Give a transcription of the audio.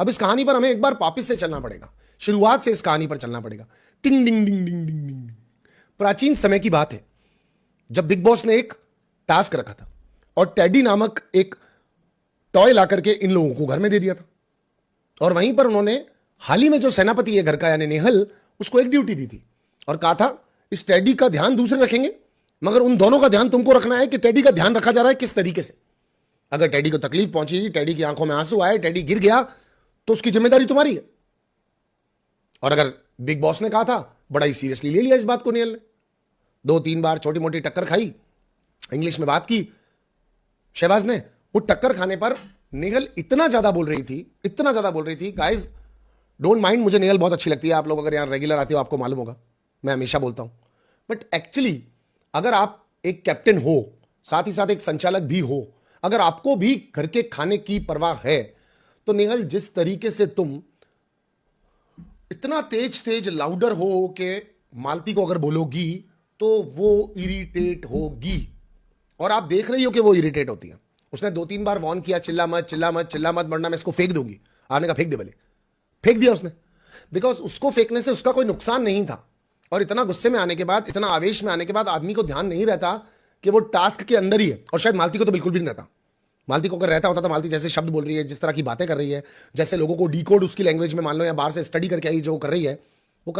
अब इस कहानी पर हमें एक बार वापिस से चलना पड़ेगा, शुरुआत से इस कहानी पर चलना पड़ेगा। टिंग डिंग डिंग डिंग डिंग डिंग। प्राचीन समय की बात है जब बिग बॉस ने एक टास्क रखा था और टेडी नामक एक टॉय ला करके इन लोगों को घर में दे दिया था, और वहीं पर उन्होंने हाल ही में जो सेनापति है घर का यानी नेहल, उसको एक ड्यूटी दी थी और कहा था इस टेडी का ध्यान दूसरे रखेंगे, मगर उन दोनों का ध्यान तुमको रखना है कि टेडी का ध्यान रखा जा रहा है किस तरीके से। अगर टेडी को तकलीफ पहुंची, टेडी की आंखों में आंसू आए, टेडी गिर गया, तो उसकी जिम्मेदारी तुम्हारी है। और अगर बिग बॉस ने कहा था, बड़ा ही सीरियसली ले लिया इस बात को नेहल ने। 2-3 बार छोटी मोटी टक्कर खाई, इंग्लिश में बात की शहबाज ने। वो टक्कर खाने पर नेहल इतना ज्यादा बोल रही थी, इतना ज्यादा बोल रही थी। गाइज डोंट माइंड, मुझे नेहल बहुत अच्छी लगती है। आप लोग अगर यहां रेगुलर आते हो आपको मालूम होगा, मैं हमेशा बोलता हूं। बट एक्चुअली अगर आप एक कैप्टन हो, साथ ही साथ एक संचालक भी हो, अगर आपको भी घर के खाने की परवाह है, तो नेहल जिस तरीके से तुम इतना तेज तेज लाउडर हो के मालती को अगर बोलोगी तो वो इरिटेट होगी, और आप देख रही हो कि वो इरिटेट होती है। उसने 2-3 बार वार्न किया, चिल्ला मत चिल्ला मत चिल्ला मत, वरना मैं इसको फेंक दूंगी। आपने कहा फेंक दे भले, फेंक दिया उसने, बिकॉज उसको फेंकने से उसका कोई नुकसान नहीं था। और इतना गुस्से में आने के बाद, इतना आवेश में आने के बाद आदमी को ध्यान नहीं रहता कि वो टास्क के अंदर ही है। और शायद मालती को तो बिल्कुल भी नहीं रहता। मालती को अगर रहता होता तो मालती जैसे शब्द बोल रही है, जिस तरह की बातें कर रही है, जैसे लोगों को डीकोड उसकी लैंग्वेज में मान लो या बाहर से स्टडी करके आई जो कर रही है, वो कर